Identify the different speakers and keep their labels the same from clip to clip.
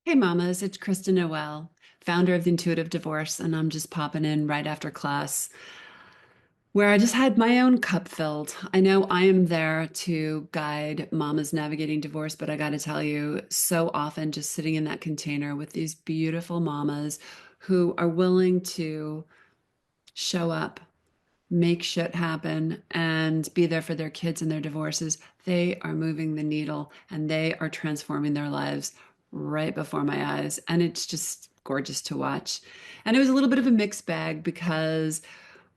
Speaker 1: Hey mamas, it's Kristen Noel, founder of the Intuitive Divorce, and I'm just popping in right after class where I just had my own cup filled. I know I am there to guide mamas navigating divorce, but I got to tell you, so often just sitting in that container with these beautiful mamas who are willing to show up, make shit happen, and be there for their kids and their divorces, they are moving the needle and they are transforming their lives right before my eyes. And it's just gorgeous to watch. And it was a little bit of a mixed bag because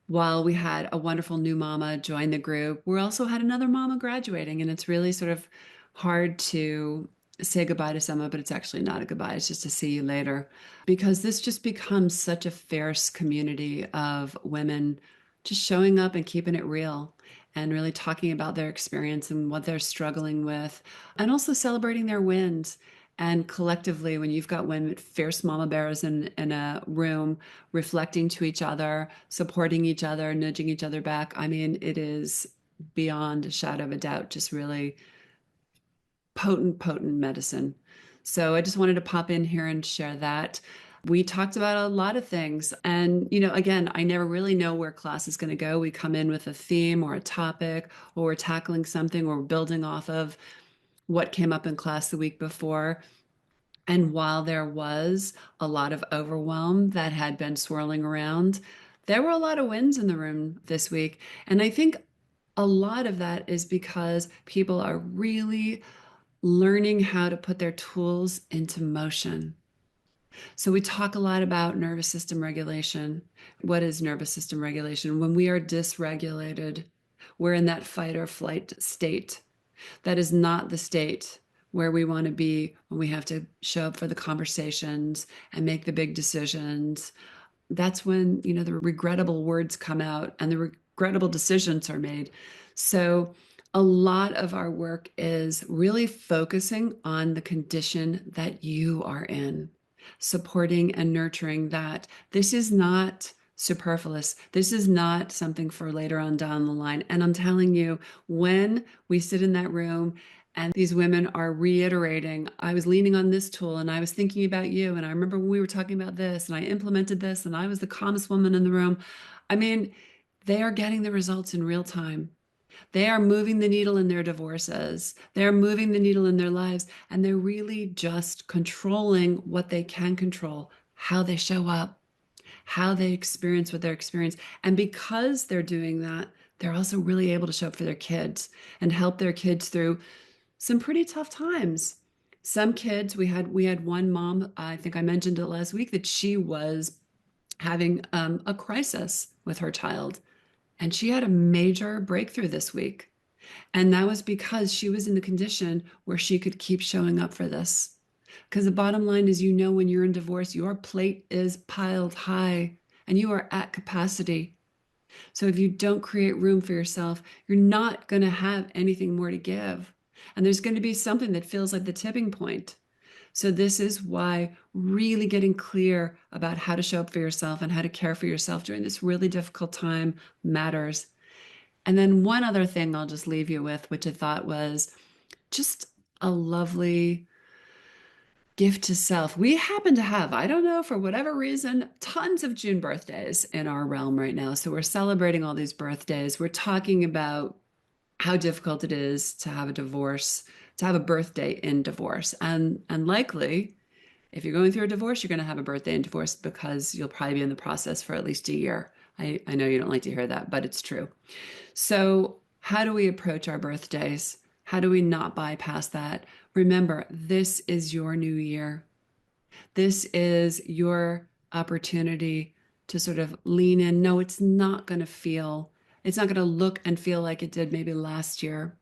Speaker 1: while we had a wonderful new mama join the group, we also had another mama graduating. And it's really sort of hard to say goodbye to someone, but it's actually not a goodbye. It's just to see you later. Because this just becomes such a fierce community of women just showing up and keeping it real and really talking about their experience and what they're struggling with, and also celebrating their wins. And collectively, when you've got women, fierce mama bears in a room, reflecting to each other, supporting each other, nudging each other back, I mean, it is beyond a shadow of a doubt, just really potent, potent medicine. So I just wanted to pop in here and share that. We talked about a lot of things. And, again, I never really know where class is going to go. We come in with a theme or a topic, or we're tackling something, or we're building off of what came up in class the week before. And while there was a lot of overwhelm that had been swirling around, there were a lot of wins in the room this week. And I think a lot of that is because people are really learning how to put their tools into motion. So we talk a lot about nervous system regulation. What is nervous system regulation? When we are dysregulated, we're in that fight or flight state. That is not the state where we want to be when we have to show up for the conversations and make the big decisions. That's when, the regrettable words come out and the regrettable decisions are made. So a lot of our work is really focusing on the condition that you are in, supporting and nurturing that. This is not superfluous. This is not something for later on down the line. And I'm telling you, when we sit in that room and these women are reiterating, I was leaning on this tool and I was thinking about you. And I remember when we were talking about this and I implemented this and I was the calmest woman in the room. I mean, they are getting the results in real time. They are moving the needle in their divorces. They're moving the needle in their lives. And they're really just controlling what they can control, how they show up, how they experience what they're experiencing. And because they're doing that, they're also really able to show up for their kids and help their kids through some pretty tough times. Some kids, we had one mom, I think I mentioned it last week, that she was having a crisis with her child. And she had a major breakthrough this week. And that was because she was in the condition where she could keep showing up for this. Because the bottom line is, when you're in divorce, your plate is piled high and you are at capacity. So if you don't create room for yourself, you're not going to have anything more to give. And there's going to be something that feels like the tipping point. So this is why really getting clear about how to show up for yourself and how to care for yourself during this really difficult time matters. And then one other thing I'll just leave you with, which I thought was just a lovely gift to self. We happen to have, I don't know, for whatever reason, tons of June birthdays in our realm right now. So we're celebrating all these birthdays. We're talking about how difficult it is to have a divorce, to have a birthday in divorce. And likely, if you're going through a divorce, you're going to have a birthday in divorce because you'll probably be in the process for at least a year. I know you don't like to hear that, but it's true. So, how do we approach our birthdays? How do we not bypass that? Remember, this is your new year. This is your opportunity to sort of lean in. No, it's not going to look and feel like it did maybe last year,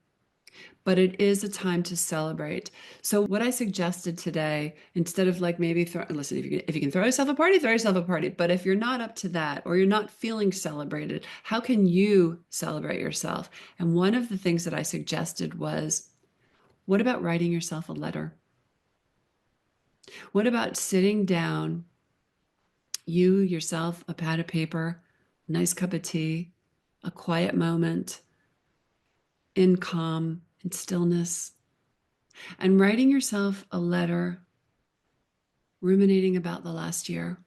Speaker 1: but it is a time to celebrate. So what I suggested today, instead of like maybe listen, if you can throw yourself a party, throw yourself a party. But if you're not up to that or you're not feeling celebrated, how can you celebrate yourself? And one of the things that I suggested was, what about writing yourself a letter? What about sitting down, you yourself, a pad of paper, nice cup of tea, a quiet moment in calm and stillness, and writing yourself a letter ruminating about the last year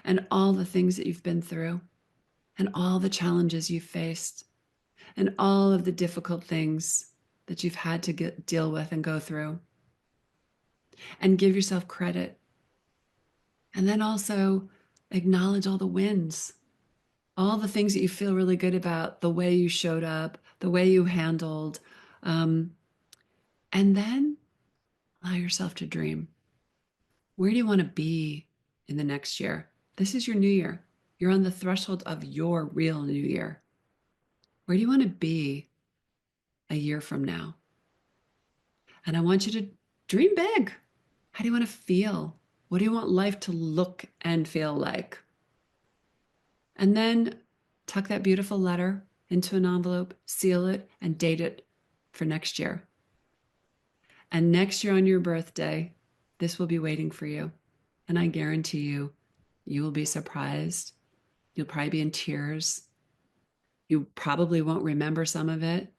Speaker 1: and all the things that you've been through and all the challenges you've faced and all of the difficult things that you've had to deal with and go through, and give yourself credit. And then also acknowledge all the wins, all the things that you feel really good about, the way you showed up, the way you handled. Um, and then allow yourself to dream. Where do you want to be in the next year? This is your new year. You're on the threshold of your real new year. Where do you want to be a year from now? And I want you to dream big. How do you want to feel? What do you want life to look and feel like? And then tuck that beautiful letter into an envelope, seal it, and date it for next year. And next year on your birthday, this will be waiting for you. And I guarantee you, you will be surprised. You'll probably be in tears. You probably won't remember some of it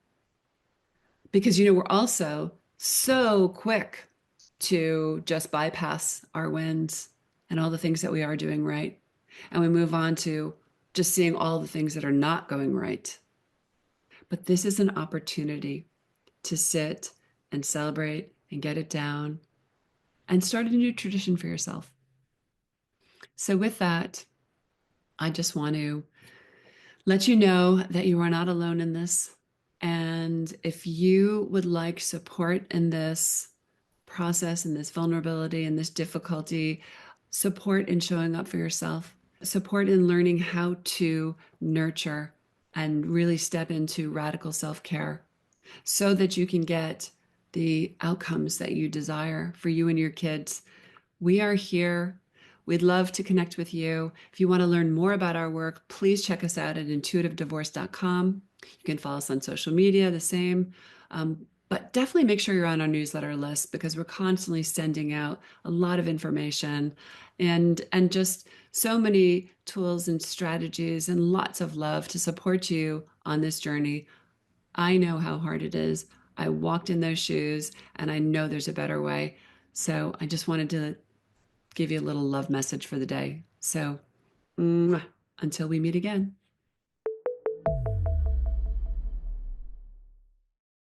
Speaker 1: because, we're also so quick to just bypass our wins and all the things that we are doing right. And we move on to just seeing all the things that are not going right. But this is an opportunity to sit and celebrate and get it down and start a new tradition for yourself. So, with that, I just want to let you know that you are not alone in this. And if you would like support in this process and this vulnerability and this difficulty, support in showing up for yourself, support in learning how to nurture and really step into radical self care so that you can get the outcomes that you desire for you and your kids. We are here. We'd love to connect with you. If you want to learn more about our work, please check us out at intuitivedivorce.com. You can follow us on social media, the same. But definitely make sure you're on our newsletter list because we're constantly sending out a lot of information and just so many tools and strategies and lots of love to support you on this journey. I know how hard it is. I walked in those shoes and I know there's a better way. So I just wanted to give you a little love message for the day. So until we meet again.